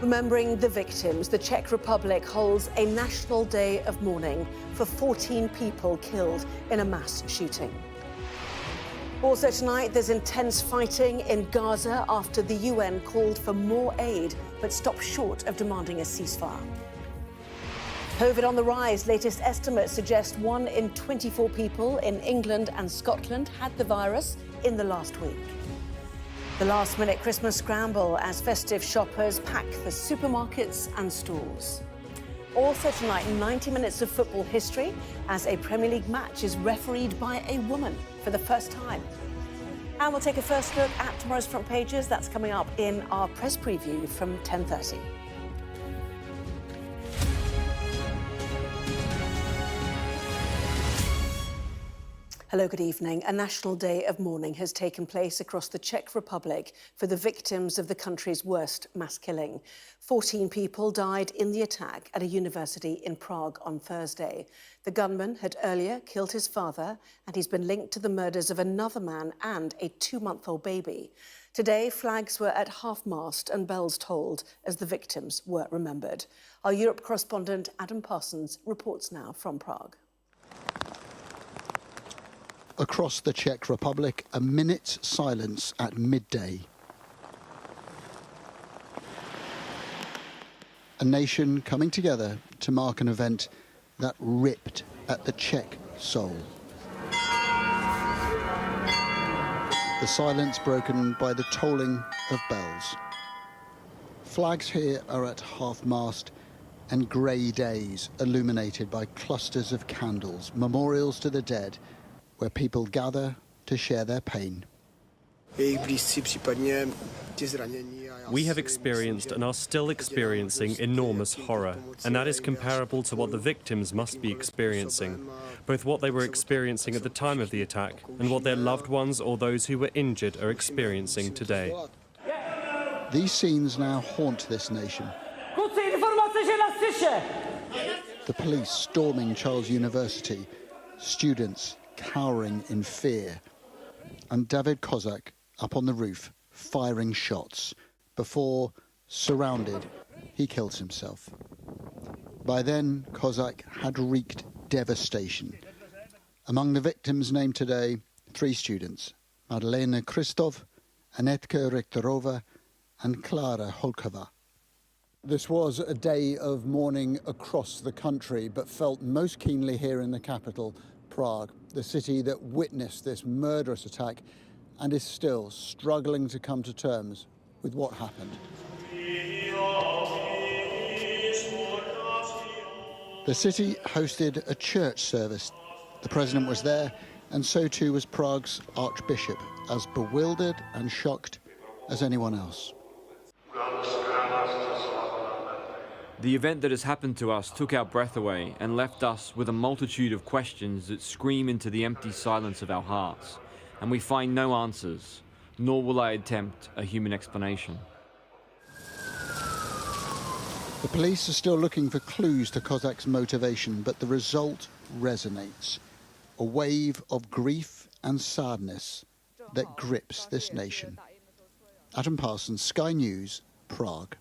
Remembering the victims, the Czech Republic holds a national day of mourning for 14 people killed in a mass shooting. Also tonight, there's intense fighting in Gaza after the UN called for more aid but stopped short of demanding a ceasefire. COVID on the rise. Latest estimates suggest 1 in 24 people in England and Scotland had the virus in the last week. The last-minute Christmas scramble as festive shoppers pack the supermarkets and stores. Also tonight, 90 minutes of football history as a Premier League match is refereed by a woman for the first time. And we'll take a first look at tomorrow's front pages. That's coming up in our press preview from 10:30. Hello, good evening. A national day of mourning has taken place across the Czech Republic for the victims of the country's worst mass killing. 14 people died in the attack at a university in Prague on Thursday. The gunman had earlier killed his father, and he's been linked to the murders of another man and a 2-month-old baby. Today, flags were at half-mast and bells tolled as the victims were remembered. Our Europe correspondent Adam Parsons reports now from Prague. Across the Czech Republic, a minute's silence at midday. A nation coming together to mark an event that ripped at the Czech soul. The silence broken by the tolling of bells. Flags here are at half-mast and grey days illuminated by clusters of candles, memorials to the dead, where people gather to share their pain. We have experienced and are still experiencing enormous horror, and that is comparable to what the victims must be experiencing, both what they were experiencing at the time of the attack and what their loved ones or those who were injured are experiencing today. These scenes now haunt this nation. The police storming Charles University, students cowering in fear, and David Kozak up on the roof firing shots before, surrounded, he kills himself. By then, Kozak had wreaked devastation. Among the victims named today, 3 students, Madalena Kristov, Anetka Rektorova and Klara Holkova. This was a day of mourning across the country, but felt most keenly here in the capital, Prague, the city that witnessed this murderous attack and is still struggling to come to terms with what happened. The city hosted a church service. The president was there, and so too was Prague's archbishop, as bewildered and shocked as anyone else. The event that has happened to us took our breath away and left us with a multitude of questions that scream into the empty silence of our hearts, and we find no answers, nor will I attempt a human explanation. The police are still looking for clues to Kozak's motivation, but the result resonates. A wave of grief and sadness that grips this nation. Adam Parsons, Sky News, Prague.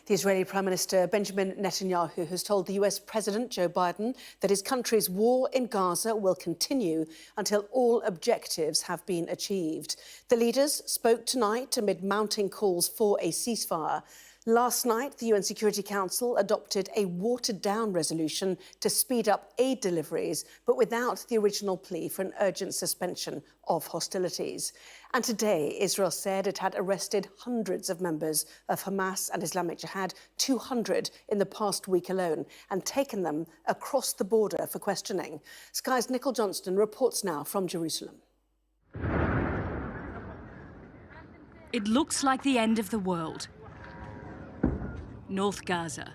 The Israeli Prime Minister Benjamin Netanyahu has told the US President Joe Biden that his country's war in Gaza will continue until all objectives have been achieved. The leaders spoke tonight amid mounting calls for a ceasefire. Last night, the UN Security Council adopted a watered-down resolution to speed up aid deliveries, but without the original plea for an urgent suspension of hostilities. And today, Israel said it had arrested hundreds of members of Hamas and Islamic Jihad, 200 in the past week alone, and taken them across the border for questioning. Sky's Nicole Johnston reports now from Jerusalem. It looks like the end of the world. North Gaza,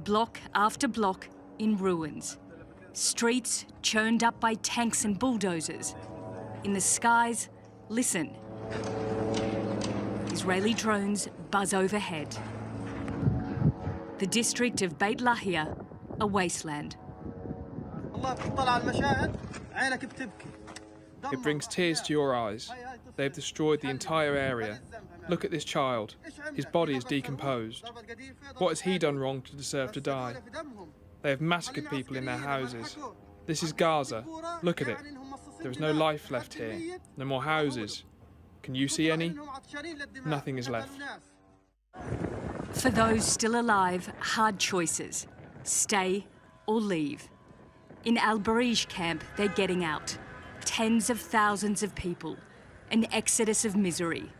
block after block in ruins. Streets churned up by tanks and bulldozers. In the skies, listen. Israeli drones buzz overhead. The district of Beit Lahia, a wasteland. It brings tears to your eyes. They've destroyed the entire area. Look at this child. His body is decomposed. What has he done wrong to deserve to die? They have massacred people in their houses. This is Gaza. Look at it. There is no life left here. No more houses. Can you see any? Nothing is left. For those still alive, hard choices. Stay or leave. In Al Barij camp, they're getting out. Tens of thousands of people. An exodus of misery.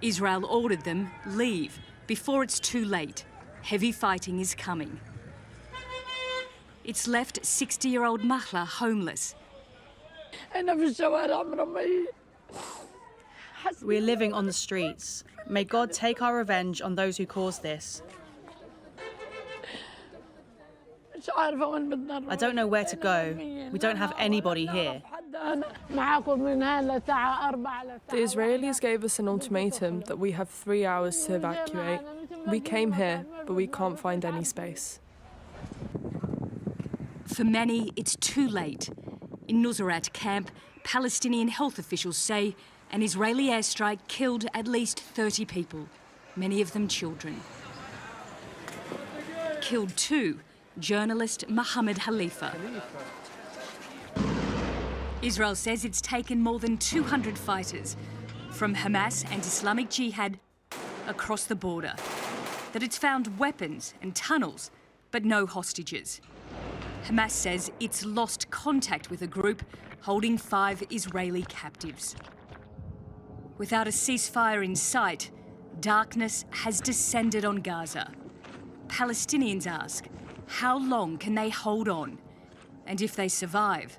Israel ordered them leave before it's too late. Heavy fighting is coming. It's left 60-year-old Mahla homeless. We're living on the streets. May God take our revenge on those who caused this. I don't know where to go. We don't have anybody here. The Israelis gave us an ultimatum that we have 3 hours to evacuate. We came here, but we can't find any space. For many, it's too late. In Nusrat camp, Palestinian health officials say an Israeli airstrike killed at least 30 people, many of them children. Killed too, journalist Mohammed Khalifa. Israel says it's taken more than 200 fighters from Hamas and Islamic Jihad across the border, that it's found weapons and tunnels, but no hostages. Hamas says it's lost contact with a group holding 5 Israeli captives. Without a ceasefire in sight, darkness has descended on Gaza. Palestinians ask, how long can they hold on? And if they survive,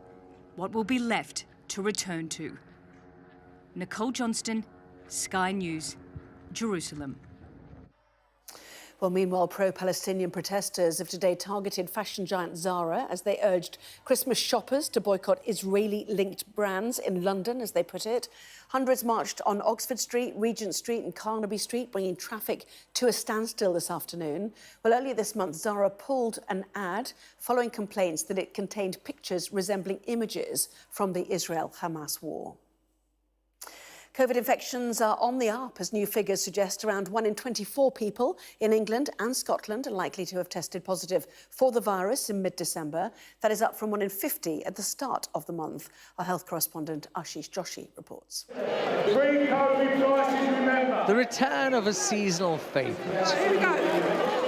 what will be left to return to? Nicole Johnston, Sky News, Jerusalem. Well, meanwhile, pro-Palestinian protesters have today targeted fashion giant Zara as they urged Christmas shoppers to boycott Israeli-linked brands in London, as they put it. Hundreds marched on Oxford Street, Regent Street and Carnaby Street, bringing traffic to a standstill this afternoon. Well, earlier this month, Zara pulled an ad following complaints that it contained pictures resembling images from the Israel-Hamas war. COVID infections are on the up as new figures suggest around 1 in 24 people in England and Scotland are likely to have tested positive for the virus in mid-December. That is up from 1 in 50 at the start of the month. Our health correspondent Ashish Joshi reports. The return of a seasonal favourite.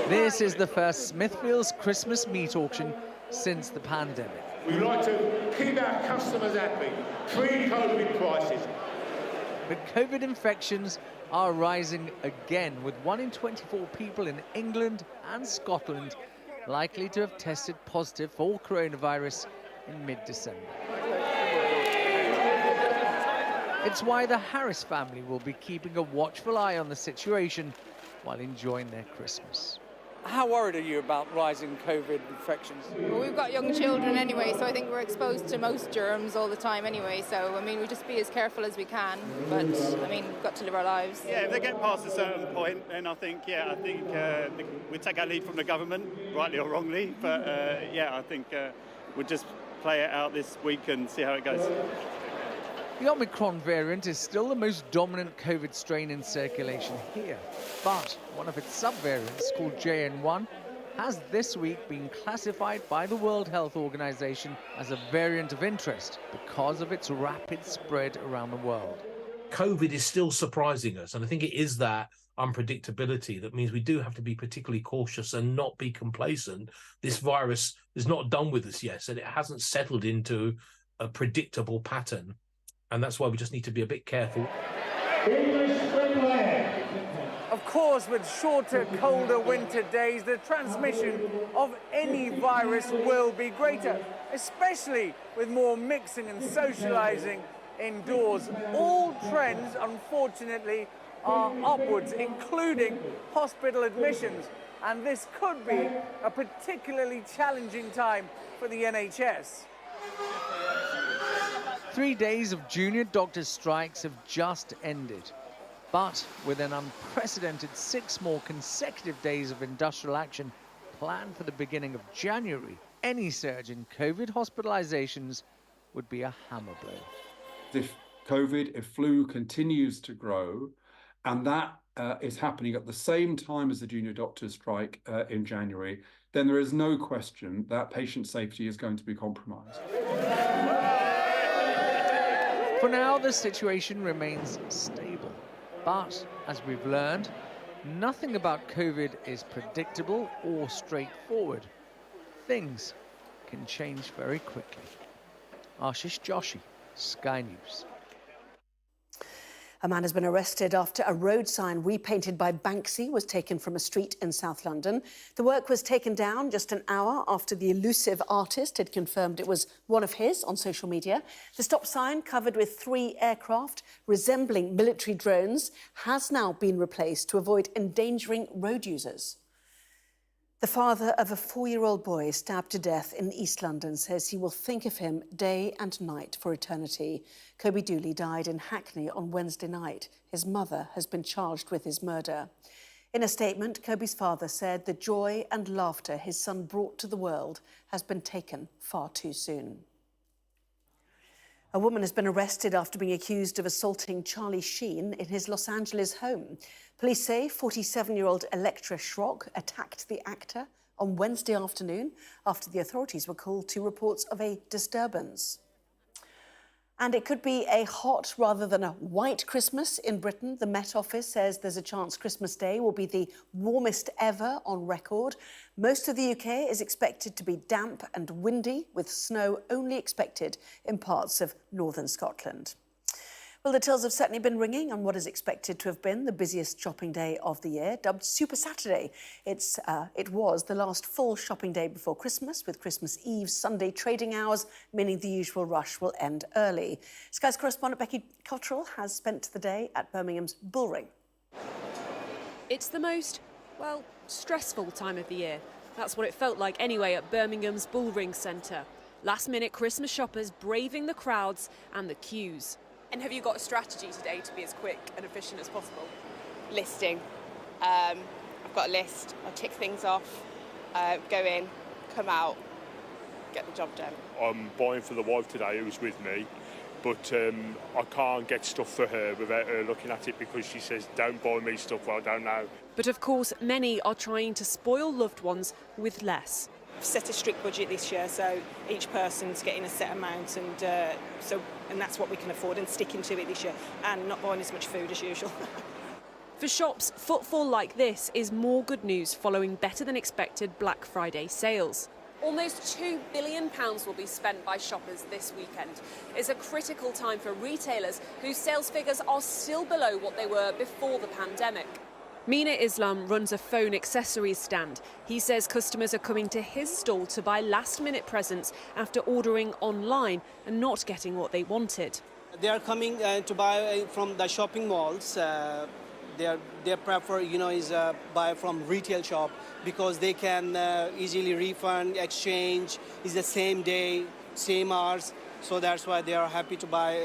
This is the first Smithfield's Christmas meat auction since the pandemic. We like to keep our customers happy. Pre-COVID prices. But COVID infections are rising again, with 1 in 24 people in England and Scotland likely to have tested positive for coronavirus in mid-December. It's why the Harris family will be keeping a watchful eye on the situation while enjoying their Christmas. How worried are you about rising COVID infections? Well, we've got young children anyway, so I think we're exposed to most germs all the time anyway. So, I mean, we just be as careful as we can. But, I mean, we've got to live our lives. Yeah, if they get past a certain point, then I think we take our lead from the government, rightly or wrongly. But, I think we'll just play it out this week and see how it goes. The Omicron variant is still the most dominant COVID strain in circulation here, but one of its subvariants, called JN1, has this week been classified by the World Health Organization as a variant of interest because of its rapid spread around the world. COVID is still surprising us, and I think it is that unpredictability that means we do have to be particularly cautious and not be complacent. This virus is not done with us yet, and it hasn't settled into a predictable pattern. And that's why we just need to be a bit careful. Of course, with shorter, colder winter days, the transmission of any virus will be greater, especially with more mixing and socializing indoors. All trends, unfortunately, are upwards, including hospital admissions. And this could be a particularly challenging time for the NHS. 3 days of junior doctors' strikes have just ended. But with an unprecedented 6 more consecutive days of industrial action planned for the beginning of January, any surge in COVID hospitalizations would be a hammer blow. If flu continues to grow and that is happening at the same time as the junior doctors' strike in January, then there is no question that patient safety is going to be compromised. For now, the situation remains stable. But, as we've learned, nothing about COVID is predictable or straightforward. Things can change very quickly. Ashish Joshi, Sky News. A man has been arrested after a road sign repainted by Banksy was taken from a street in South London. The work was taken down just an hour after the elusive artist had confirmed it was one of his on social media. The stop sign, covered with 3 aircraft resembling military drones, has now been replaced to avoid endangering road users. The father of a 4-year-old boy stabbed to death in East London says he will think of him day and night for eternity. Kobe Dooley died in Hackney on Wednesday night. His mother has been charged with his murder. In a statement, Kobe's father said the joy and laughter his son brought to the world has been taken far too soon. A woman has been arrested after being accused of assaulting Charlie Sheen in his Los Angeles home. Police say 47-year-old Electra Schrock attacked the actor on Wednesday afternoon after the authorities were called to reports of a disturbance. And it could be a hot rather than a white Christmas in Britain. The Met Office says there's a chance Christmas Day will be the warmest ever on record. Most of the UK is expected to be damp and windy, with snow only expected in parts of northern Scotland. Well, the tills have certainly been ringing on what is expected to have been the busiest shopping day of the year, dubbed Super Saturday. It was the last full shopping day before Christmas, with Christmas Eve Sunday trading hours, meaning the usual rush will end early. Sky's correspondent Becky Cottrell has spent the day at Birmingham's Bullring. It's the most, well, stressful time of the year. That's what it felt like anyway at Birmingham's Bullring Centre. Last-minute Christmas shoppers braving the crowds and the queues. And have you got a strategy today to be as quick and efficient as possible? Listing. I've got a list. I'll tick things off, go in, come out, get the job done. I'm buying for the wife today who's with me, but I can't get stuff for her without her looking at it because she says, don't buy me stuff I don't know. But of course, many are trying to spoil loved ones with less. I've set a strict budget this year, so each person's getting a set amount, and that's what we can afford, and sticking to it this year, and not buying as much food as usual. For shops, footfall like this is more good news following better than expected Black Friday sales. Almost £2 billion will be spent by shoppers this weekend. It's a critical time for retailers whose sales figures are still below what they were before the pandemic. Mina Islam runs a phone accessories stand. He says customers are coming to his stall to buy last-minute presents after ordering online and not getting what they wanted. They are coming to buy from the shopping malls. They prefer, buy from retail shop because they can easily refund, exchange. It's the same day, same hours. So that's why they are happy to buy,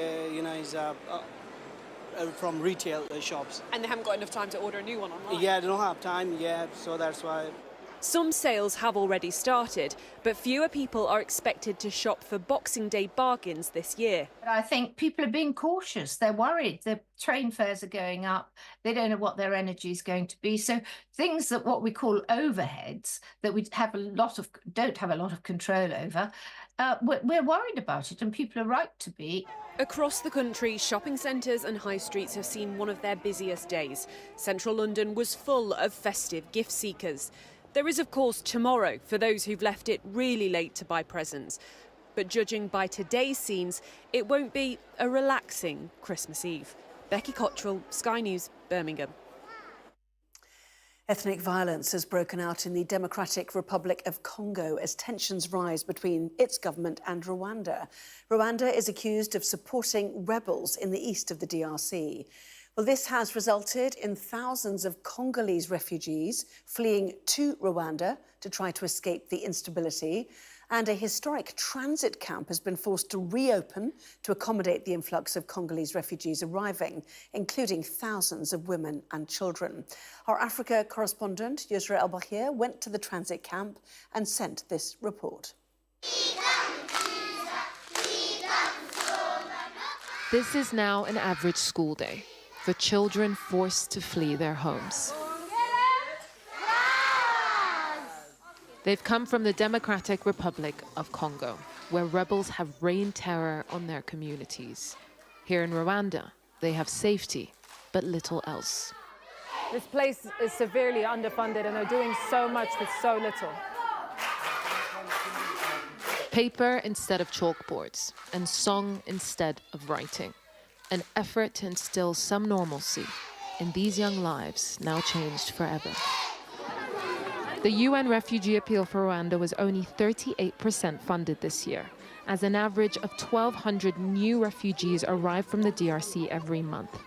from retail shops. And they haven't got enough time to order a new one online? Yeah, they don't have time, so that's why. Some sales have already started, but fewer people are expected to shop for Boxing Day bargains this year. I think people are being cautious. They're worried. The train fares are going up. They don't know what their energy is going to be. So things that what we call overheads that we don't have a lot of control over, we're worried about it, and people are right to be. Across the country, shopping centres and high streets have seen one of their busiest days. Central London was full of festive gift seekers. There is, of course, tomorrow for those who've left it really late to buy presents. But judging by today's scenes, it won't be a relaxing Christmas Eve. Becky Cottrell, Sky News, Birmingham. Ethnic violence has broken out in the Democratic Republic of Congo as tensions rise between its government and Rwanda. Rwanda is accused of supporting rebels in the east of the DRC. Well, this has resulted in thousands of Congolese refugees fleeing to Rwanda to try to escape the instability. And a historic transit camp has been forced to reopen to accommodate the influx of Congolese refugees arriving, including thousands of women and children. Our Africa correspondent, Yusra El-Bahir, went to the transit camp and sent this report. This is now an average school day. for children forced to flee their homes. They've come from the Democratic Republic of Congo, where rebels have rained terror on their communities. Here in Rwanda, they have safety, but little else. This place is severely underfunded and they're doing so much with so little. Paper instead of chalkboards, and song instead of writing. An effort to instill some normalcy in these young lives now changed forever. The UN refugee appeal for Rwanda was only 38% funded this year, as an average of 1,200 new refugees arrive from the DRC every month.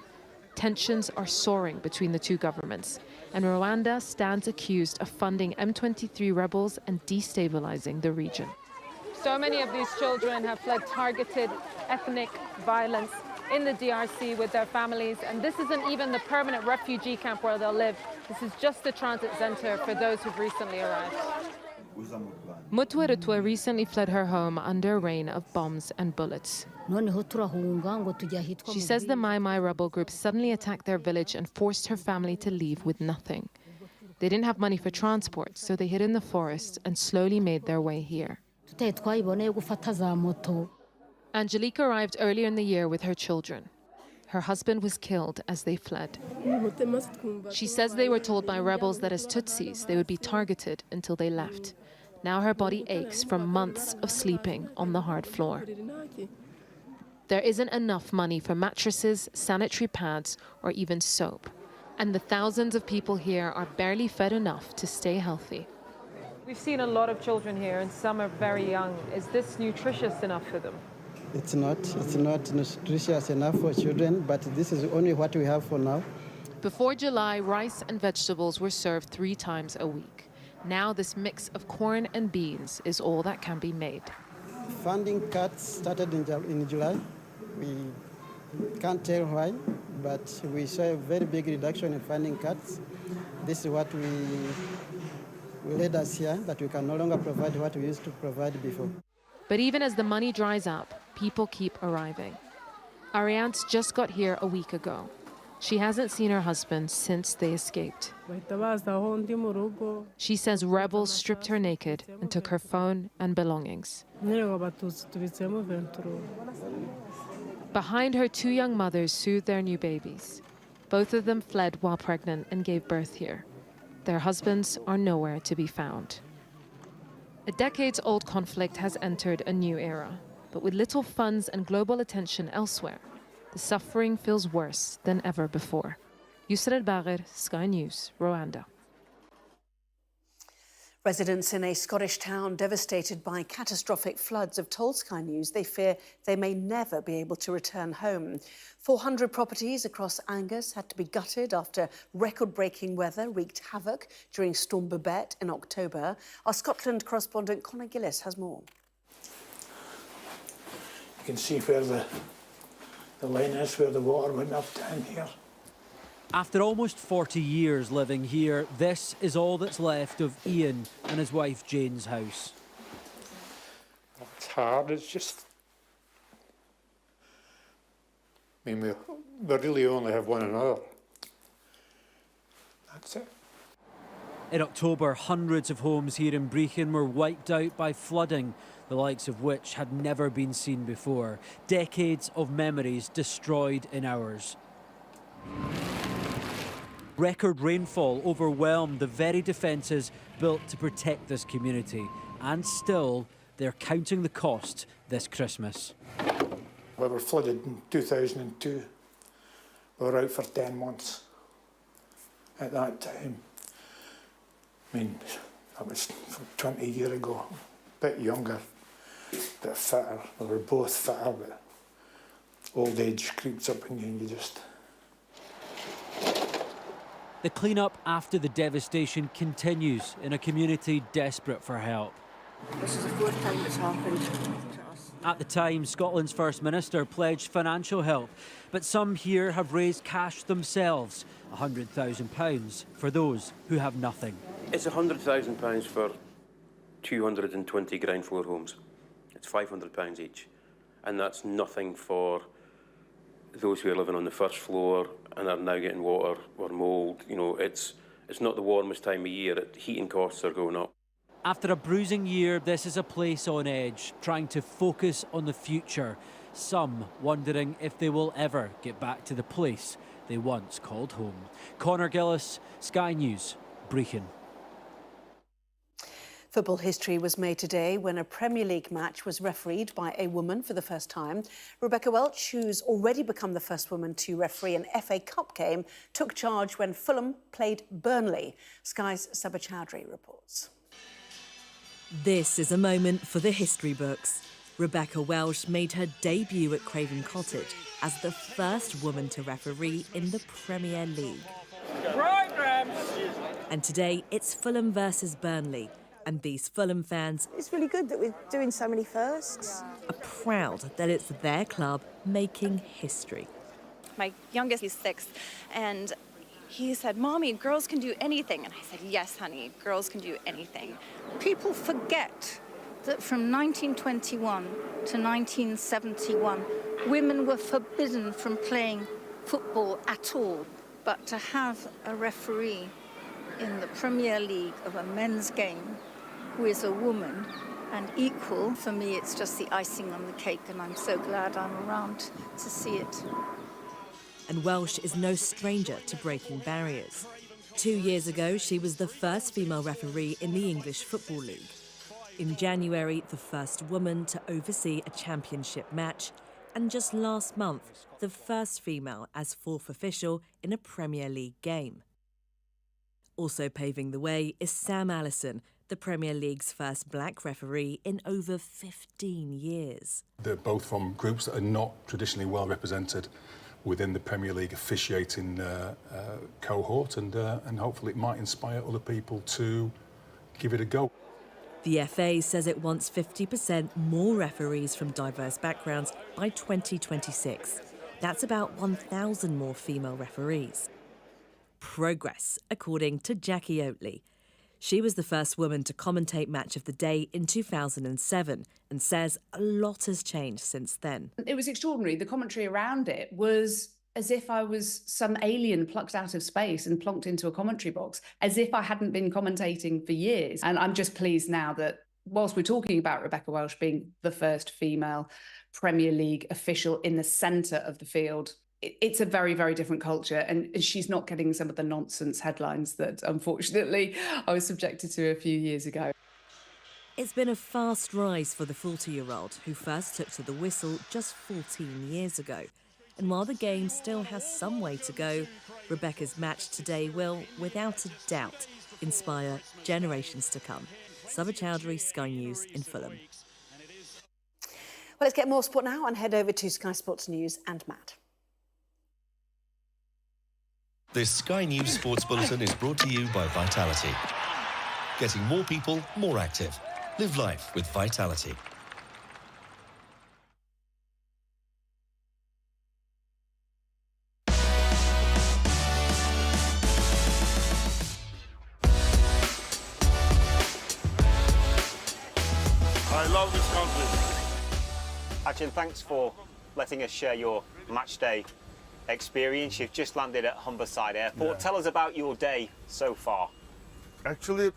Tensions are soaring between the two governments, and Rwanda stands accused of funding M23 rebels and destabilizing the region. So many of these children have fled targeted ethnic violence in the DRC with their families, and this isn't even the permanent refugee camp where they'll live. This is just the transit center for those who've recently arrived. Mutwerutwa recently fled her home under a rain of bombs and bullets. She says the Mai Mai rebel group suddenly attacked their village and forced her family to leave with nothing. They didn't have money for transport, so they hid in the forest and slowly made their way here. Angelique arrived earlier in the year with her children. Her husband was killed as they fled. She says they were told by rebels that as Tutsis they would be targeted until they left. Now her body aches from months of sleeping on the hard floor. There isn't enough money for mattresses, sanitary pads, or even soap. And the thousands of people here are barely fed enough to stay healthy. We've seen a lot of children here, and some are very young. Is this nutritious enough for them? It's not nutritious enough for children, but this is only what we have for now. Before July, rice and vegetables were served 3 times a week. Now this mix of corn and beans is all that can be made. Funding cuts started in July. We can't tell why, but we saw a very big reduction in funding cuts. This is what led us here, that we can no longer provide what we used to provide before. But even as the money dries up, people keep arriving. Ariane's just got here a week ago. She hasn't seen her husband since they escaped. She says rebels stripped her naked and took her phone and belongings. Behind her, 2 young mothers soothed their new babies. Both of them fled while pregnant and gave birth here. Their husbands are nowhere to be found. A decades-old conflict has entered a new era, but with little funds and global attention elsewhere, the suffering feels worse than ever before. Yusra El-Bagher, Sky News, Rwanda. Residents in a Scottish town devastated by catastrophic floods have told Sky News they fear they may never be able to return home. 400 properties across Angus had to be gutted after record-breaking weather wreaked havoc during Storm Babette in October. Our Scotland correspondent Conor Gillis has more. You can see where the line is, where the water went up down here. After almost 40 years living here, this is all that's left of Ian and his wife Jane's house. It's hard, it's just... I mean, we really only have one another. That's it. In October, hundreds of homes here in Brechin were wiped out by flooding, the likes of which had never been seen before. Decades of memories destroyed in hours. Record rainfall overwhelmed the very defences built to protect this community. And still, they're counting the cost this Christmas. We were flooded in 2002. We were out for 10 months at that time. I mean, that was 20 years ago, a bit younger, a bit fitter. We were both fitter, but old age creeps up in you and you just... The clean-up after the devastation continues in a community desperate for help. This is the 4th time it's happened to us. At the time, Scotland's First Minister pledged financial help, but some here have raised cash themselves, £100,000 for those who have nothing. It's £100,000 for 220 ground floor homes. It's £500 each, and that's nothing for those who are living on the first floor and are now getting water or mould. You know, it's not the warmest time of year. Heating costs are going up. After a bruising year, this is a place on edge, trying to focus on the future. Some wondering if they will ever get back to the place they once called home. Conor Gillis, Sky News, Brechin. Football history was made today when a Premier League match was refereed by a woman for the first time. Rebecca Welch, who's already become the first woman to referee an FA Cup game, took charge when Fulham played Burnley. Sky's Sabah Chowdhury reports. This is a moment for the history books. Rebecca Welch made her debut at Craven Cottage as the first woman to referee in the Premier League. And today it's Fulham versus Burnley. And these Fulham fans... It's really good that we're doing so many firsts. ...are proud that it's their club making history. My youngest is 6, and he said, "Mommy, girls can do anything." And I said, "Yes, honey, girls can do anything." People forget that from 1921 to 1971, women were forbidden from playing football at all. But to have a referee in the Premier League of a men's game who is a woman and equal, for me it's just the icing on the cake, and I'm so glad I'm around to see it. And Welsh is no stranger to breaking barriers. 2 years ago, she was the first female referee in the English Football League. In January, the first woman to oversee a championship match, and just last month, the first female as fourth official in a Premier League game. Also paving the way is Sam Allison, the Premier League's first black referee in over 15 years. They're both from groups that are not traditionally well represented within the Premier League officiating cohort, and hopefully it might inspire other people to give it a go. The FA says it wants 50% more referees from diverse backgrounds by 2026. That's about 1,000 more female referees. Progress, according to Jackie Oatley. She was the first woman to commentate Match of the Day in 2007 and says a lot has changed since then. It was extraordinary. The commentary around it was as if I was some alien plucked out of space and plonked into a commentary box, as if I hadn't been commentating for years. And I'm just pleased now that whilst we're talking about Rebecca Welch being the first female Premier League official in the centre of the field, it's a very, very different culture, and she's not getting some of the nonsense headlines that, unfortunately, I was subjected to a few years ago. It's been a fast rise for the 40-year-old who first took to the whistle just 14 years ago. And while the game still has some way to go, Rebecca's match today will, without a doubt, inspire generations to come. Sabah Chowdhury, Sky News in Fulham. Well, let's get more sport now and head over to Sky Sports News and Matt. This Sky News Sports Bulletin is brought to you by Vitality. Getting more people more active. Live life with Vitality. I love this country. Achin, thanks for letting us share your match day experience. You've just landed at Humberside Airport. Yeah. Tell us about your day so far. Actually,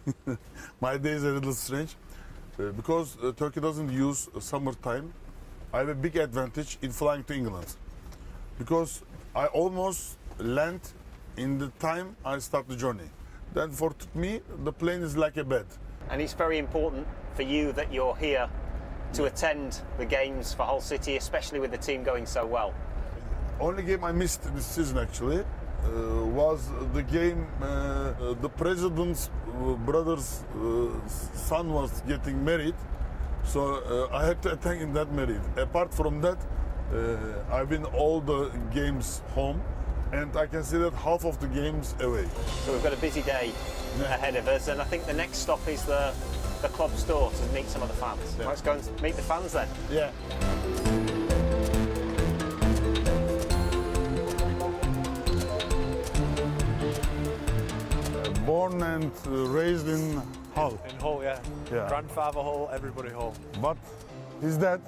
my day is a little strange because Turkey doesn't use summertime. I have a big advantage in flying to England because I almost land in the time I start the journey. Then for me, the plane is like a bed. And it's very important for you that you're here to attend the games for Hull City, especially with the team going so well. Only game I missed this season actually was the game the president's brother's son was getting married, so I had to attend in that marriage. Apart from that, I've been all the games home, and I can see that half of the games away. So we've got a busy day ahead of us, and I think the next stop is the club store to meet some of the fans. Yeah. Let's go and meet the fans then. Yeah. Born and raised in Hull. In Hull, yeah. Grandfather Hull, everybody Hull. But his dad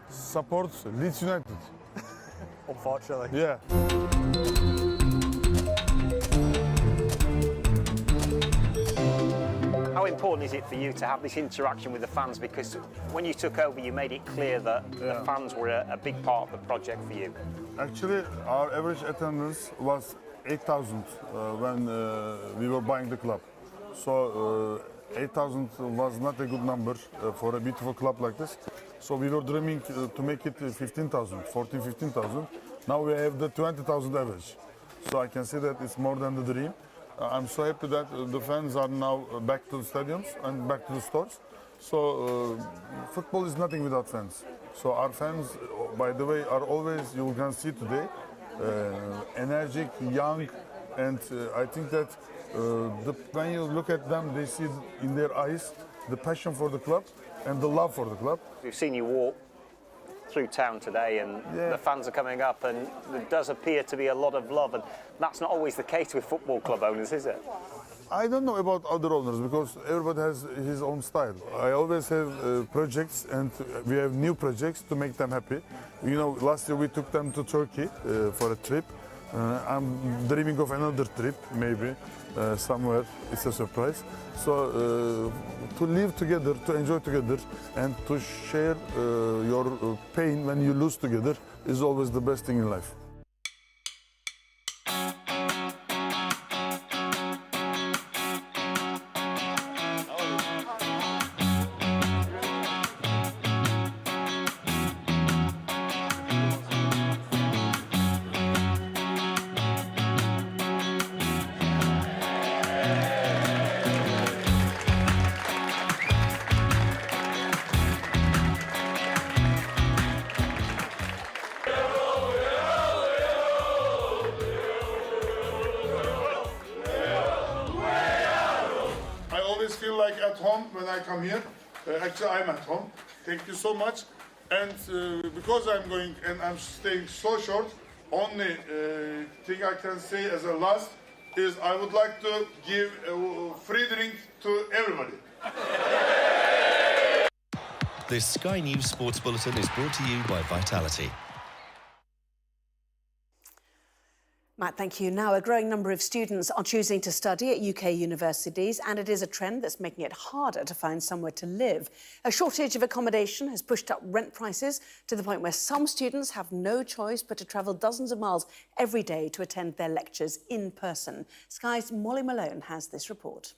supports Leeds United. unfortunately. Yeah. How important is it for you to have this interaction with the fans? Because when you took over, you made it clear that the fans were a big part of the project for you. Actually, our average attendance was 8,000 when we were buying the club. So 8,000 was not a good number for a beautiful club like this. So we were dreaming to make it 15,000, 14, 15,000. Now we have the 20,000 average. So I can see that it's more than the dream. I'm so happy that the fans are now back to the stadiums and back to the stores. So football is nothing without fans. So our fans, by the way, are always, you can see today, energetic, young, and I think that when you look at them, they see in their eyes the passion for the club and the love for the club. We've seen you walk through town today, and the fans are coming up, and there does appear to be a lot of love, and that's not always the case with football club owners, is it? I don't know about other owners because everybody has his own style. I always have projects, and we have new projects to make them happy. You know, last year we took them to Turkey for a trip. I'm dreaming of another trip, maybe somewhere. It's a surprise. So to live together, to enjoy together, and to share your pain when you lose together is always the best thing in life. Feel like at home when I come here. Actually, I'm at home. Thank you so much. And because I'm going and I'm staying so short, only thing I can say as a last is I would like to give a free drink to everybody. This Sky News Sports Bulletin is brought to you by Vitality. Matt, thank you. Now, a growing number of students are choosing to study at UK universities, and it is a trend that's making it harder to find somewhere to live. A shortage of accommodation has pushed up rent prices to the point where some students have no choice but to travel dozens of miles every day to attend their lectures in person. Sky's Molly Malone has this report.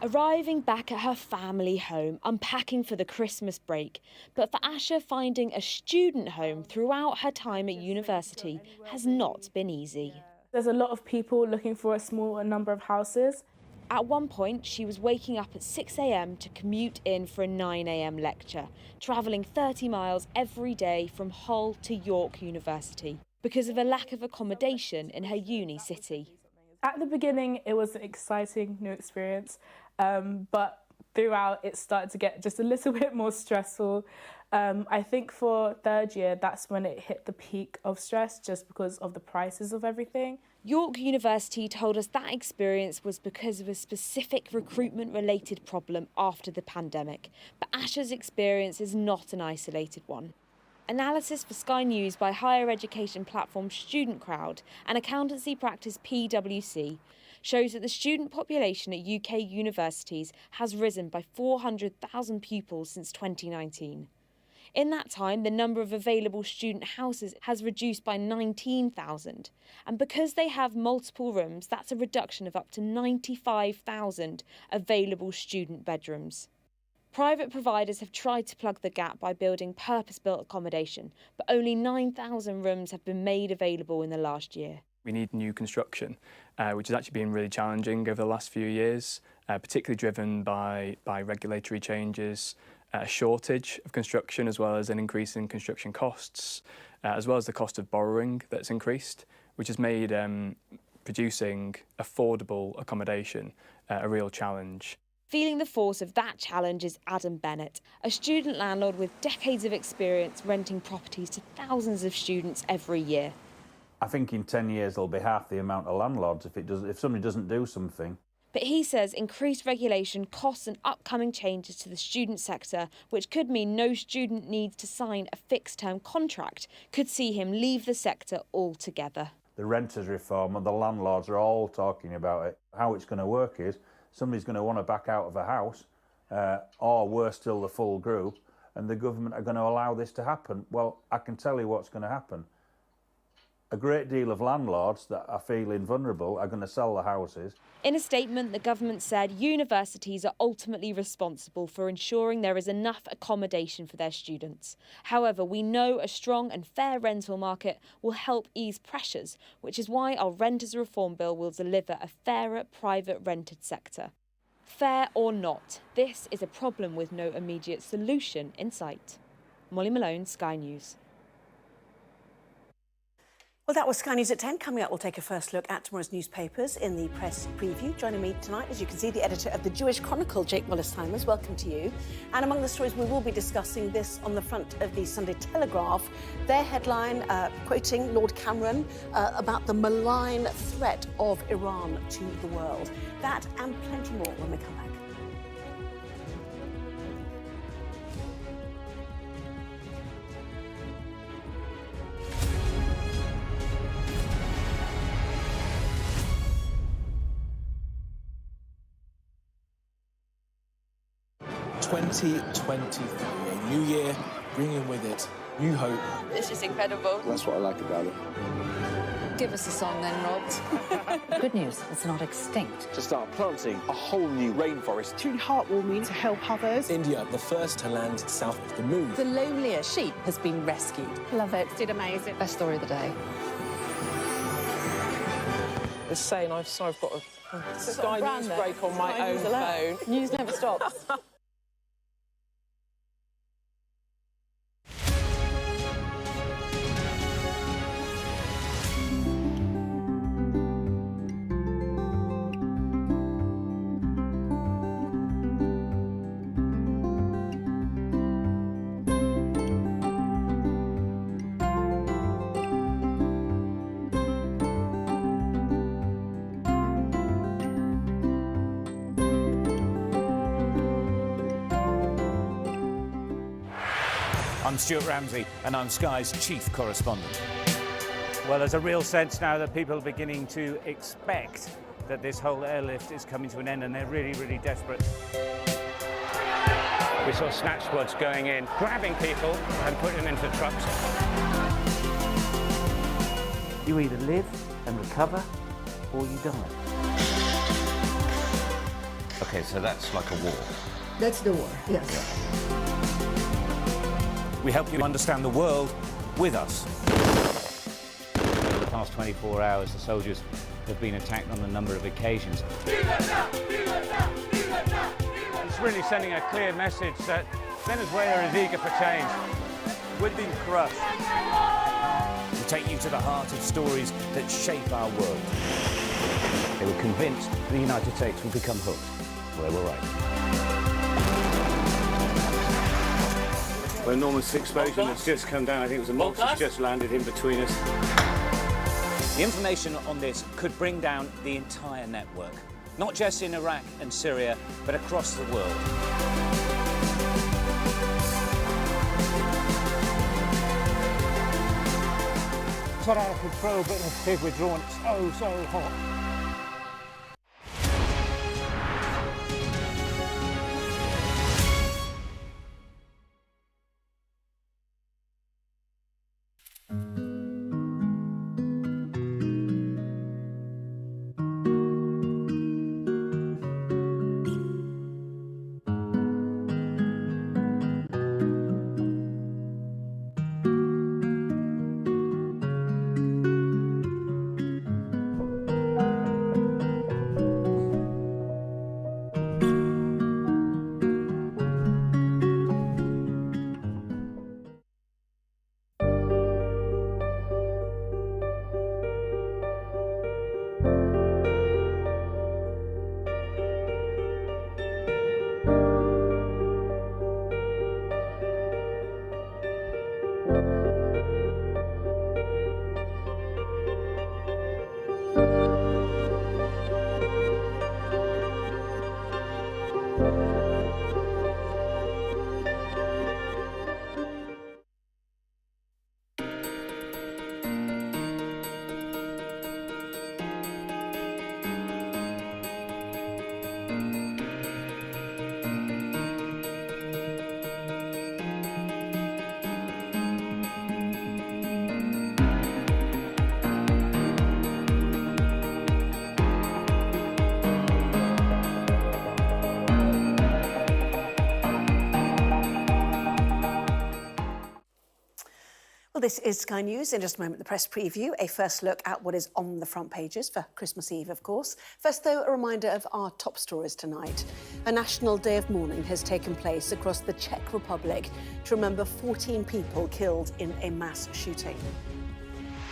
Arriving back at her family home, unpacking for the Christmas break. But for Asha, finding a student home throughout her time at university has not been easy. There's a lot of people looking for a smaller number of houses. At one point, she was waking up at 6 a.m. to commute in for a 9 a.m. lecture, travelling 30 miles every day from Hull to York University because of a lack of accommodation in her uni city. At the beginning, it was an exciting new experience. But throughout, it started to get just a little bit more stressful. I think for third year, that's when it hit the peak of stress just because of the prices of everything. York University told us that experience was because of a specific recruitment-related problem after the pandemic. But Asha's experience is not an isolated one. Analysis for Sky News by higher education platform Student Crowd and accountancy practice PwC shows that the student population at UK universities has risen by 400,000 pupils since 2019. In that time, the number of available student houses has reduced by 19,000. And because they have multiple rooms, that's a reduction of up to 95,000 available student bedrooms. Private providers have tried to plug the gap by building purpose-built accommodation, but only 9,000 rooms have been made available in the last year. We need new construction, which has actually been really challenging over the last few years, particularly driven by regulatory changes, a shortage of construction, as well as an increase in construction costs, as well as the cost of borrowing that's increased, which has made producing affordable accommodation a real challenge. Feeling the force of that challenge is Adam Bennett, a student landlord with decades of experience renting properties to thousands of students every year. I think in 10 years there'll be half the amount of landlords if somebody doesn't do something. But he says increased regulation, costs and upcoming changes to the student sector, which could mean no student needs to sign a fixed-term contract, could see him leave the sector altogether. The renters reform and the landlords are all talking about it. How it's going to work is somebody's going to want to back out of a house, or worse still, the full group, and the government are going to allow this to happen. Well, I can tell you what's going to happen. A great deal of landlords that are feeling vulnerable are going to sell the houses. In a statement, the government said universities are ultimately responsible for ensuring there is enough accommodation for their students. However, we know a strong and fair rental market will help ease pressures, which is why our renters reform bill will deliver a fairer private rented sector. Fair or not, this is a problem with no immediate solution in sight. Molly Malone, Sky News. Well, that was Sky News at 10. Coming up, we'll take a first look at tomorrow's newspapers in the press preview. Joining me tonight, as you can see, the editor of the Jewish Chronicle, Jake Wallace-Timers. Welcome to you. And among the stories we will be discussing, this on the front of the Sunday Telegraph, their headline quoting Lord Cameron about the malign threat of Iran to the world. That and plenty more when we come back. A new year, bringing with it new hope. This is incredible. That's what I like about it. Give us a song then, Rob. Good news, it's not extinct. To start planting a whole new rainforest. Truly heartwarming to help others. India, the first to land south of the moon. The lonelier sheep has been rescued. Love it. Did amazing. Best story of the day. It's saying I've got a Sky News break on my own phone. News never stops. I'm Stuart Ramsey and I'm Sky's chief correspondent. Well, there's a real sense now that people are beginning to expect that this whole airlift is coming to an end, and they're really, really desperate. We saw snatch squads going in, grabbing people and putting them into trucks. You either live and recover or you die. Okay, so that's like a war. That's the war, yes. We help you understand the world with us. Over the past 24 hours, the soldiers have been attacked on a number of occasions. It's really sending a clear message that Venezuela is eager for change. We've been crushed. We take you to the heart of stories that shape our world. They were convinced the United States would become hooked. Well, they were right. An enormous explosion that's just come down. I think it was a monster that's just landed in between us. The information on this could bring down the entire network, not just in Iraq and Syria, but across the world. Thought I could throw a bit of a pig with drawn. It's so hot. Well, this is Sky News. In just a moment, the press preview, a first look at what is on the front pages for Christmas Eve, of course. First, though, a reminder of our top stories tonight. A national day of mourning has taken place across the Czech Republic to remember 14 people killed in a mass shooting.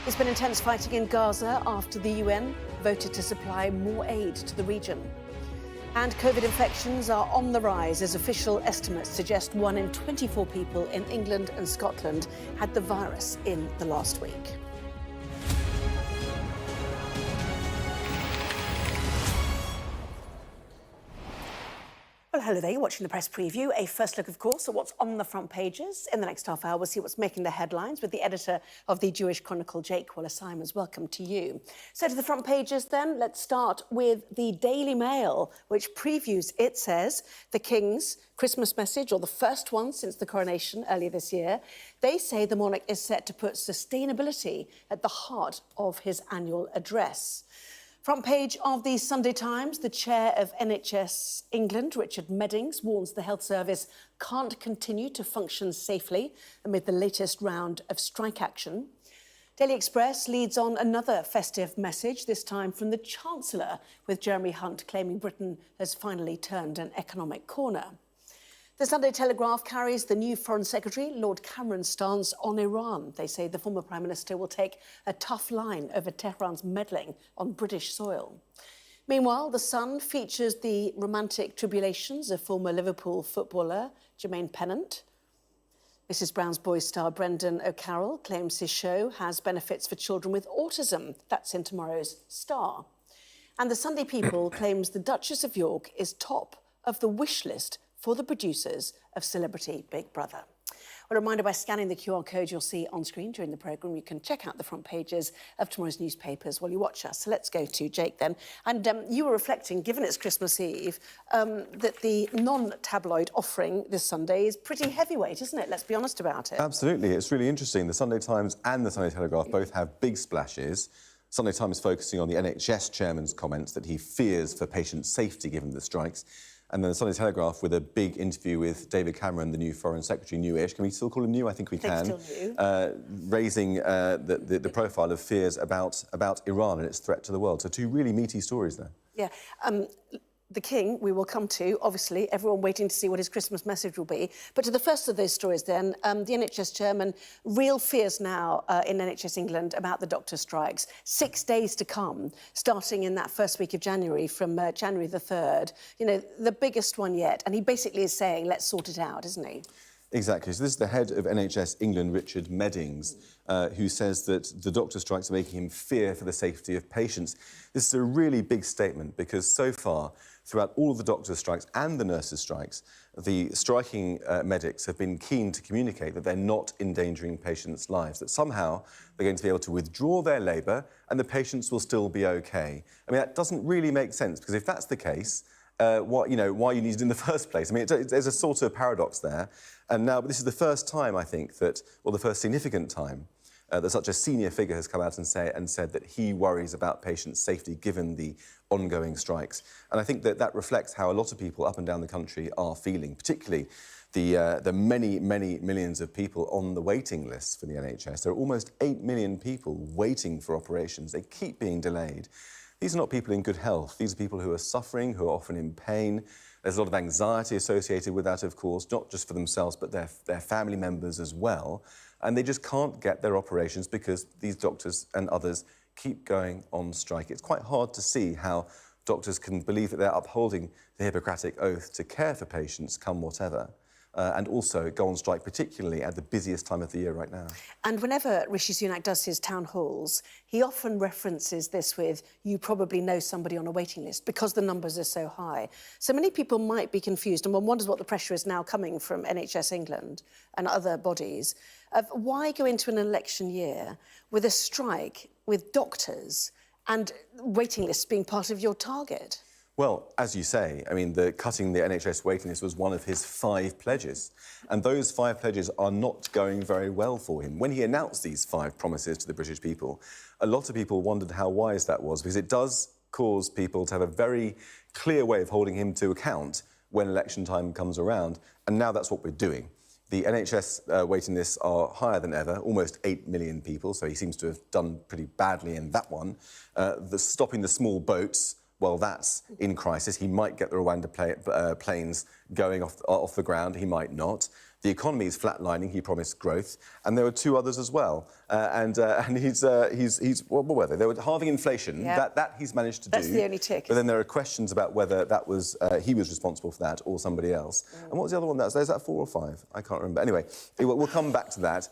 There's been intense fighting in Gaza after the UN voted to supply more aid to the region. And COVID infections are on the rise as official estimates suggest 1 in 24 people in England and Scotland had the virus in the last week. Well, hello there, you're watching the press preview. A first look, of course, at what's on the front pages. In the next half hour, we'll see what's making the headlines with the editor of the Jewish Chronicle, Jake Wallace-Simons. Welcome to you. So to the front pages then, let's start with the Daily Mail, which previews, it says, the King's Christmas message, or the first one since the coronation earlier this year. They say the monarch is set to put sustainability at the heart of his annual address. Front page of the Sunday Times, the chair of NHS England, Richard Meddings, warns the health service can't continue to function safely amid the latest round of strike action. Daily Express leads on another festive message, this time from the Chancellor, with Jeremy Hunt claiming Britain has finally turned an economic corner. The Sunday Telegraph carries the new Foreign Secretary, Lord Cameron's stance on Iran. They say the former Prime Minister will take a tough line over Tehran's meddling on British soil. Meanwhile, The Sun features the romantic tribulations of former Liverpool footballer Jermaine Pennant. Mrs Brown's Boys star Brendan O'Carroll claims his show has benefits for children with autism. That's in tomorrow's Star. And the Sunday People claims the Duchess of York is top of the wish list for the producers of Celebrity Big Brother. A reminder, by scanning the QR code you'll see on screen during the programme, you can check out the front pages of tomorrow's newspapers while you watch us. So let's go to Jake then. And you were reflecting, given it's Christmas Eve, that the non-tabloid offering this Sunday is pretty heavyweight, isn't it? Let's be honest about it. Absolutely. It's really interesting. The Sunday Times and the Sunday Telegraph both have big splashes. Sunday Times focusing on the NHS chairman's comments that he fears for patient safety given the strikes. And then the Sunday Telegraph with a big interview with David Cameron, the new Foreign Secretary, newish. Can we still call him new? I think we can. Still new. Raising the profile of fears about Iran and its threat to the world. So two really meaty stories there. Yeah. The King, we will come to, obviously, everyone waiting to see what his Christmas message will be. But to the first of those stories then, the NHS chairman, real fears now in NHS England about the doctor strikes. 6 days to come, starting in that first week of January, from January the 3rd. You know, the biggest one yet. And he basically is saying, let's sort it out, isn't he? Exactly. So this is the head of NHS England, Richard Meddings, who says that the doctor strikes are making him fear for the safety of patients. This is a really big statement because so far, throughout all of the doctors' strikes and the nurses' strikes, the striking medics have been keen to communicate that they're not endangering patients' lives, that somehow they're going to be able to withdraw their labour and the patients will still be OK. I mean, that doesn't really make sense, because if that's the case, why you need it in the first place. I mean, there's a sort of paradox there. And now, but this is the first time, I think, that, or the first significant time, that such a senior figure has come out and said that he worries about patient safety given the ongoing strikes. And I think that reflects how a lot of people up and down the country are feeling, particularly the many, many millions of people on the waiting lists for the NHS. There are almost 8 million people waiting for operations. They keep being delayed. These are not people in good health. These are people who are suffering, who are often in pain. There's a lot of anxiety associated with that, of course, not just for themselves, but their family members as well. And they just can't get their operations because these doctors and others keep going on strike. It's quite hard to see how doctors can believe that they're upholding the Hippocratic oath to care for patients, come whatever. And also go on strike, particularly at the busiest time of the year right now. And whenever Rishi Sunak does his town halls, he often references this with, you probably know somebody on a waiting list, because the numbers are so high. So many people might be confused, and one wonders what the pressure is now coming from NHS England and other bodies, of why go into an election year with a strike with doctors and waiting lists being part of your target? Well, as you say, I mean, cutting the NHS waiting list was one of his 5 pledges. And those 5 pledges are not going very well for him. When he announced these 5 promises to the British people, a lot of people wondered how wise that was, because it does cause people to have a very clear way of holding him to account when election time comes around. And now that's what we're doing. The NHS waiting lists are higher than ever, almost 8 million people, so he seems to have done pretty badly in that one. Stopping the small boats, well, that's in crisis. He might get the Rwanda planes going off the ground, he might not. The economy is flatlining, he promised growth, and there were 2 others as well. And he's what were they? They were halving inflation, that he's managed to do. That's the only tick. But then there are questions about whether that was, he was responsible for that or somebody else. And what was the other one? Is that 4 or 5? I can't remember. Anyway, we'll come back to that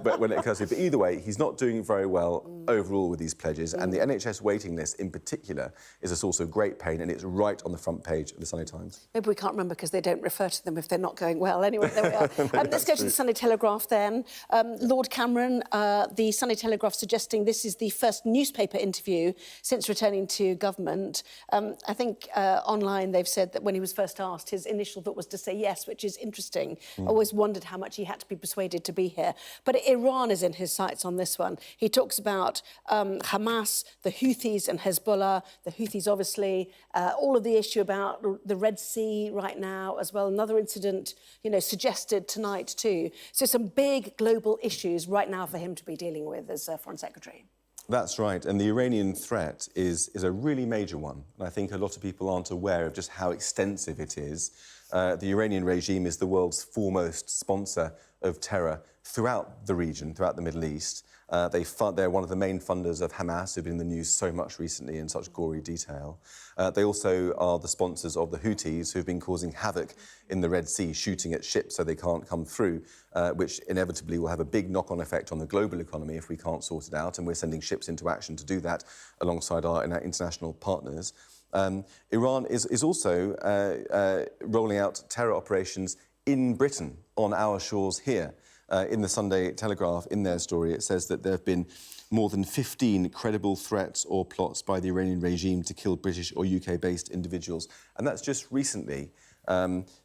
but when it occurs to you. But either way, he's not doing very well overall with these pledges, and the NHS waiting list in particular is a source of great pain, and it's right on the front page of the Sunday Times. Maybe we can't remember because they don't refer to them if they're not going well. Anyway, there we are. Let's go to the Sunday Telegraph then. Lord Cameron, the Sunday Telegraph suggesting this is the first newspaper interview since returning to government. I think online they've said that when he was first asked, his initial thought was to say yes, which is interesting. I always wondered how much he had to be persuaded to be here. But Iran is in his sights on this one. He talks about Hamas, the Houthis and Hezbollah. The Houthis, obviously, all of the issue about the Red Sea right now as well. Another incident, suggested tonight too. So some big global issues right now for him to be dealing with as Foreign Secretary. That's right, and the Iranian threat is a really major one. And I think a lot of people aren't aware of just how extensive it is. The Iranian regime is the world's foremost sponsor of terror throughout the region, throughout the Middle East. They're one of the main funders of Hamas, who've been in the news so much recently in such gory detail. They also are the sponsors of the Houthis, who've been causing havoc in the Red Sea, shooting at ships so they can't come through, which inevitably will have a big knock-on effect on the global economy if we can't sort it out, and we're sending ships into action to do that alongside our international partners. Iran is also rolling out terror operations in Britain, on our shores here. In the Sunday Telegraph, in their story, it says that there have been more than 15 credible threats or plots by the Iranian regime to kill British or UK-based individuals. And that's just recently.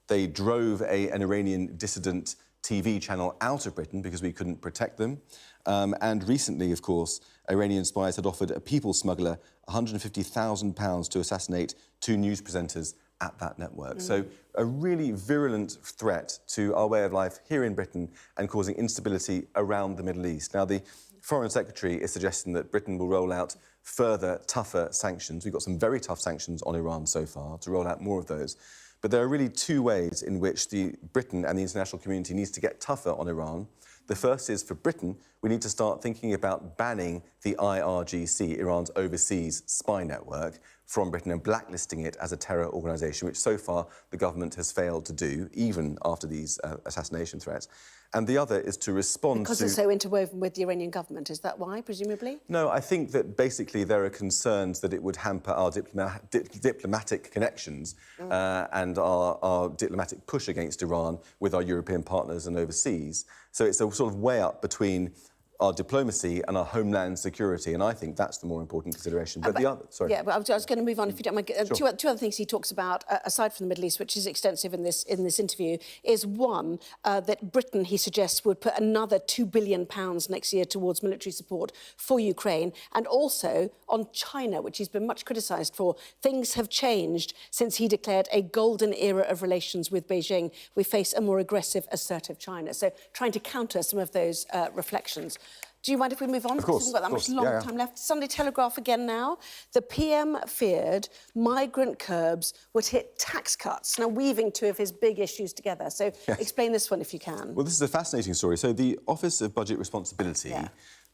They drove an Iranian dissident TV channel out of Britain because we couldn't protect them. And recently, of course, Iranian spies had offered a people smuggler £150,000 to assassinate 2 news presenters at that network. So a really virulent threat to our way of life here in Britain and causing instability around the Middle East. Now, the Foreign Secretary is suggesting that Britain will roll out further, tougher sanctions. We've got some very tough sanctions on Iran so far, to roll out more of those. But there are really 2 ways in which Britain and the international community needs to get tougher on Iran. The first is, for Britain, we need to start thinking about banning the IRGC, Iran's overseas spy network, from Britain and blacklisting it as a terror organisation, which so far the government has failed to do, even after these assassination threats. And the other is to respond because it's so interwoven with the Iranian government. Is that why, presumably? No, I think that basically there are concerns that it would hamper our diplomatic connections and our diplomatic push against Iran with our European partners and overseas. So it's a sort of way up between our diplomacy and our homeland security, and I think that's the more important consideration. But the other, sorry. Yeah, but I was going to move on, if you don't mind. Sure. Two other things he talks about, aside from the Middle East, which is extensive in this interview, is one, that Britain, he suggests, would put another £2 billion next year towards military support for Ukraine, and also on China, which he's been much criticised for. Things have changed since he declared a golden era of relations with Beijing. We face a more aggressive, assertive China. So trying to counter some of those reflections. Do you mind if we move on? Of course. Because we've got that much long time left. Sunday Telegraph again now. The PM feared migrant curbs would hit tax cuts. Now, weaving 2 of his big issues together. So explain this one if you can. Well, this is a fascinating story. So the Office of Budget Responsibility,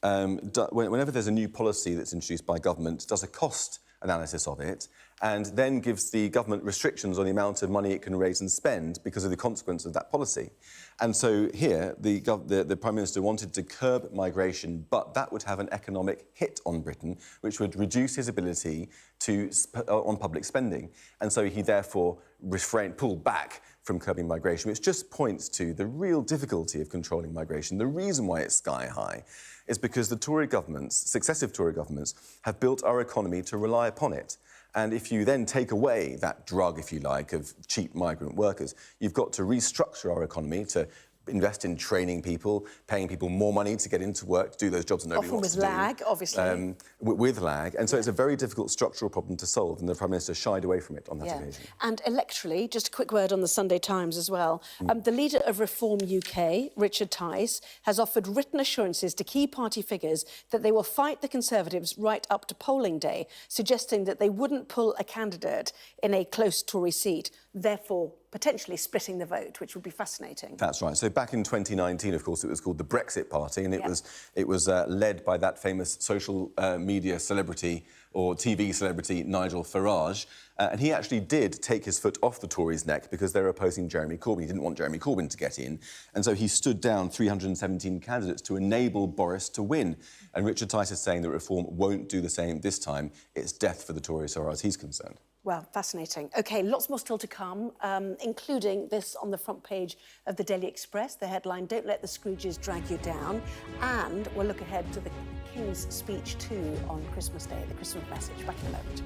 whenever there's a new policy that's introduced by government, does a cost analysis of it and then gives the government restrictions on the amount of money it can raise and spend because of the consequence of that policy. And so here, the Prime Minister wanted to curb migration, but that would have an economic hit on Britain, which would reduce his ability on public spending. And so he therefore pulled back from curbing migration, which just points to the real difficulty of controlling migration. The reason why it's sky high is because the Tory governments, successive Tory governments, have built our economy to rely upon it. And if you then take away that drug, if you like, of cheap migrant workers, you've got to restructure our economy to invest in training people, paying people more money to get into work, to do those jobs that nobody wants to do. Often with lag, obviously. With lag. And so it's a very difficult structural problem to solve, and the Prime Minister shied away from it on that occasion. And electorally, just a quick word on the Sunday Times as well. The leader of Reform UK, Richard Tice, has offered written assurances to key party figures that they will fight the Conservatives right up to polling day, suggesting that they wouldn't pull a candidate in a close Tory seat, therefore potentially splitting the vote, which would be fascinating. That's right. So back in 2019, of course, it was called the Brexit Party, and it was led by that famous social media celebrity or TV celebrity Nigel Farage, and he actually did take his foot off the Tories' neck because they were opposing Jeremy Corbyn. He didn't want Jeremy Corbyn to get in, and so he stood down 317 candidates to enable Boris to win. And Richard Tice is saying that Reform won't do the same this time. It's death for the Tories, so far as he's concerned. Well, fascinating. OK, lots more still to come, including this on the front page of the Daily Express, the headline, "Don't let the Scrooges drag you down." And we'll look ahead to the King's speech too on Christmas Day, the Christmas message. Back in a moment.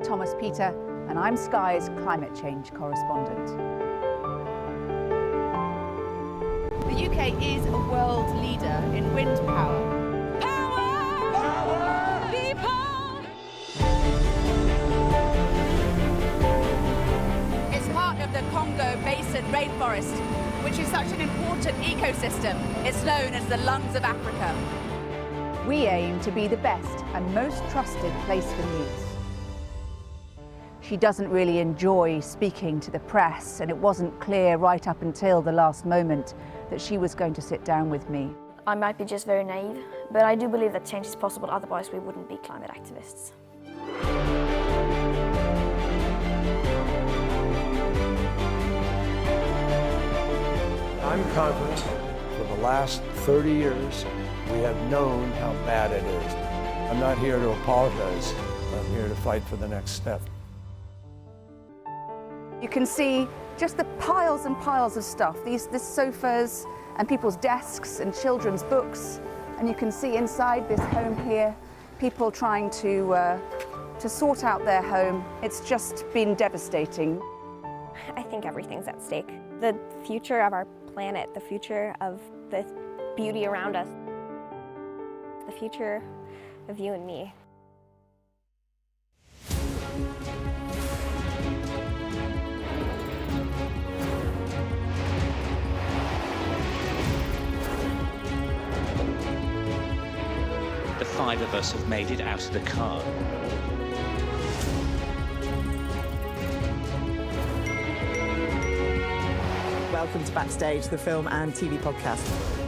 Thomas Peter, and I'm Sky's climate change correspondent. The UK is a world leader in wind power. Power! Power! People! It's part of the Congo Basin rainforest, which is such an important ecosystem. It's known as the lungs of Africa. We aim to be the best and most trusted place for news. She doesn't really enjoy speaking to the press, and it wasn't clear right up until the last moment that she was going to sit down with me. I might be just very naive, but I do believe that change is possible, otherwise we wouldn't be climate activists. I'm confident for the last 30 years we have known how bad it is. I'm not here to apologize. I'm here to fight for the next step. You can see just the piles and piles of stuff, these sofas and people's desks and children's books. And you can see inside this home here, people trying to sort out their home. It's just been devastating. I think everything's at stake. The future of our planet, the future of the beauty around us, the future of you and me. The 5 of us have made it out of the car. Welcome to Backstage, the film and TV podcast.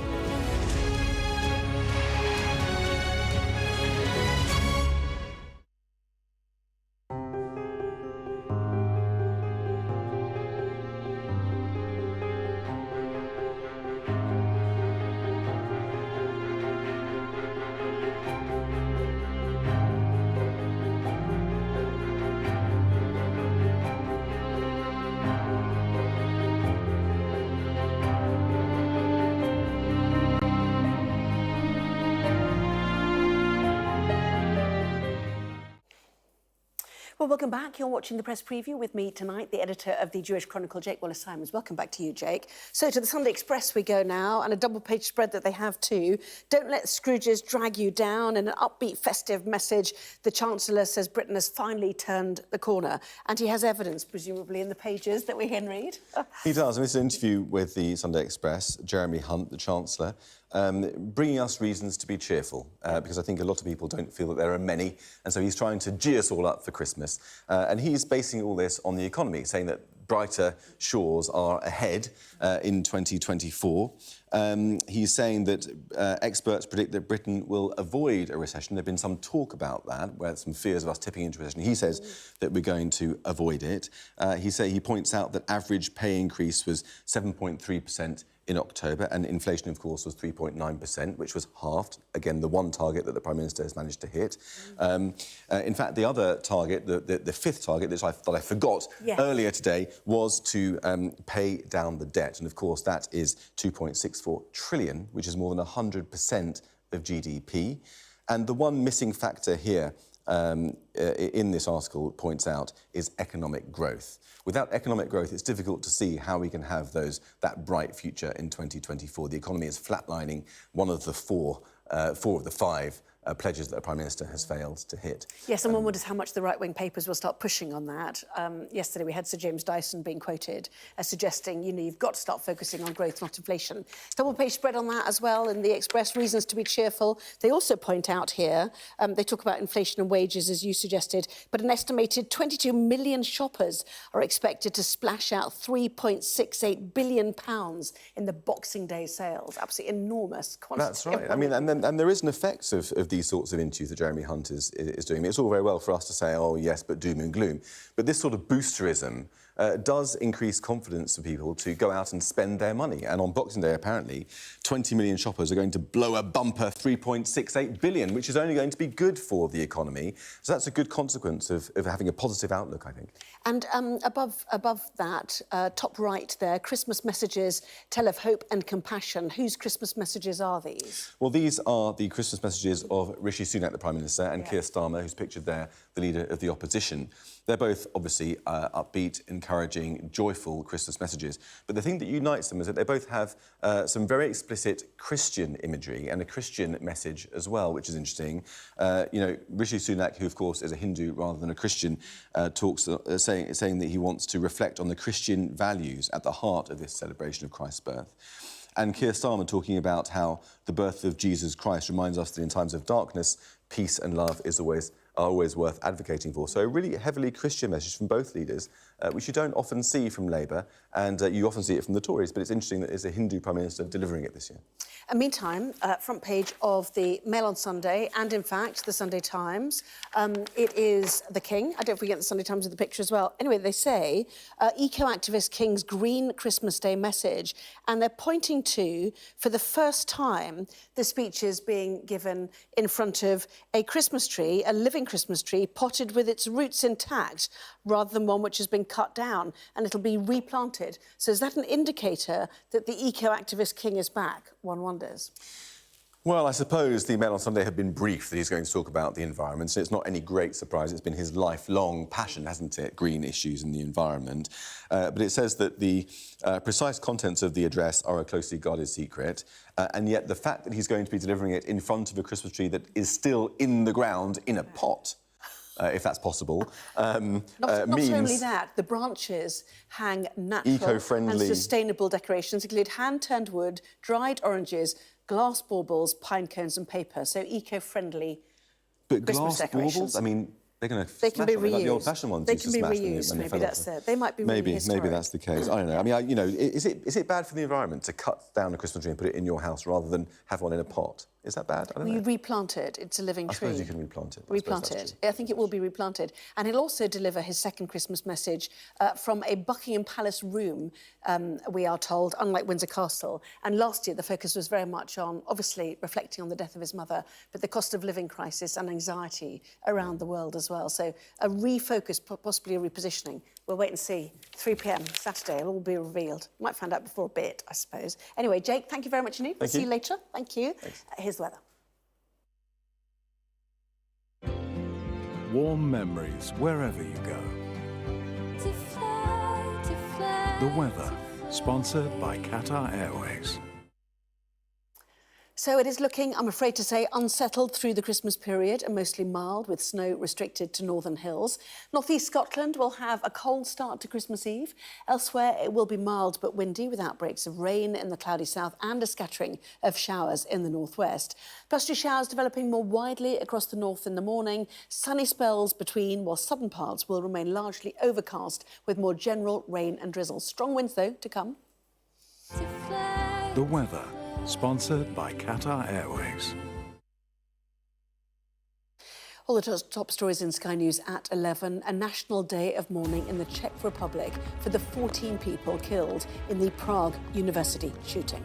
Well, welcome back. You're watching the press preview with me tonight, the editor of the Jewish Chronicle, Jake Wallace-Simons. Welcome back to you, Jake. So to the Sunday Express we go now, and a double-page spread that they have too. Don't let Scrooges drag you down. In an upbeat, festive message, the Chancellor says Britain has finally turned the corner. And he has evidence, presumably, in the pages that we can read. He does. And this is an interview with the Sunday Express, Jeremy Hunt, the Chancellor, bringing us reasons to be cheerful, because I think a lot of people don't feel that there are many, and so he's trying to gee us all up for Christmas. And he's basing all this on the economy, saying that brighter shores are ahead in 2024. He's saying that experts predict that Britain will avoid a recession. There have been some talk about that, where some fears of us tipping into a recession. He says that we're going to avoid it. He points out that average pay increase was 7.3% in October, and inflation, of course, was 3.9%, which was halved. Again, the one target that the Prime Minister has managed to hit. In fact, the other target, the fifth target that I forgot earlier today, was to pay down the debt. And, of course, that is 2.64 trillion, which is more than 100% of GDP. And the one missing factor here in this article points out is economic growth. Without economic growth, it's difficult to see how we can have that bright future in 2024. The economy is flatlining, one of the four of the five pledges that the Prime Minister has failed to hit. Yes, and one wonders how much the right-wing papers will start pushing on that. Yesterday we had Sir James Dyson being quoted as suggesting, you've got to start focusing on growth, not inflation. Double-page spread on that as well in the Express, reasons to be cheerful. They also point out here, they talk about inflation and wages, as you suggested, but an estimated 22 million shoppers are expected to splash out £3.68 billion in the Boxing Day sales. Absolutely enormous quantity. That's right. I mean, and there is an effect of these sorts of interviews that Jeremy Hunt is doing. It's all very well for us to say, oh, yes, but doom and gloom. But this sort of boosterism does increase confidence for people to go out and spend their money. And on Boxing Day, apparently, 20 million shoppers are going to blow a bumper 3.68 billion, which is only going to be good for the economy. So that's a good consequence of having a positive outlook, I think. And above that, top right there, Christmas messages tell of hope and compassion. Whose Christmas messages are these? Well, these are the Christmas messages of Rishi Sunak, the Prime Minister, and Keir Starmer, who's pictured there, the leader of the opposition. They're both, obviously, upbeat, encouraging, joyful Christmas messages. But the thing that unites them is that they both have some very explicit Christian imagery and a Christian message as well, which is interesting. Rishi Sunak, who, of course, is a Hindu rather than a Christian, talks saying that he wants to reflect on the Christian values at the heart of this celebration of Christ's birth. And Keir Starmer talking about how the birth of Jesus Christ reminds us that in times of darkness, peace and love are always worth advocating for. So a really heavily Christian message from both leaders, which you don't often see from Labour, and you often see it from the Tories, but it's interesting that it's a Hindu Prime Minister delivering it this year. And meantime, front page of the Mail on Sunday, and in fact, the Sunday Times, it is the King. I don't forget the Sunday Times with the picture as well. Anyway, they say, eco-activist King's Green Christmas Day message, and they're pointing to, for the first time, the speeches being given in front of a Christmas tree, a living Christmas tree, potted with its roots intact, rather than one which has been cut down, and it'll be replanted. So is that an indicator that the eco-activist King is back? One wonders. Well, I suppose the Mail on Sunday have been briefed that he's going to talk about the environment, so it's not any great surprise. It's been his lifelong passion, hasn't it, green issues and the environment. But it says that the precise contents of the address are a closely guarded secret, and yet the fact that he's going to be delivering it in front of a Christmas tree that is still in the ground in a pot, if that's possible, not means... Not only that, the branches hang natural eco-friendly and sustainable decorations, include hand-turned wood, dried oranges, glass baubles, pine cones and paper, so eco-friendly Christmas decorations. Baubles? I mean, they can be reused. Like the old-fashioned ones they can be reused. Maybe that's it. They might be really historic. Maybe that's the case. I don't know. I mean, is it bad for the environment to cut down a Christmas tree and put it in your house rather than have one in a pot? Is that bad? I don't know. You replant it. It's a living tree. I suppose you can replant it. Replant it. I think it will be replanted. And he'll also deliver his second Christmas message from a Buckingham Palace room, we are told, unlike Windsor Castle. And last year, the focus was very much on, obviously, reflecting on the death of his mother, but the cost of living crisis and anxiety around the world as well. So a refocus, possibly a repositioning. We'll wait and see. 3 p.m. Saturday, it'll all be revealed. Might find out before a bit, I suppose. Anyway, Jake, thank you very much indeed. We'll see you later. Thank you. Here's the weather. warm memories wherever you go. The weather, sponsored by Qatar Airways. So it is looking, I'm afraid to say, unsettled through the Christmas period and mostly mild with snow restricted to northern hills. North East Scotland will have a cold start to Christmas Eve. Elsewhere, it will be mild but windy with outbreaks of rain in the cloudy south and a scattering of showers in the northwest. Gusty showers developing more widely across the north in the morning. Sunny spells between, while southern parts will remain largely overcast with more general rain and drizzle. Strong winds, though, to come. The weather, sponsored by Qatar Airways. All the top stories in Sky News at 11. A national day of mourning in the Czech Republic for the 14 people killed in the Prague university shooting.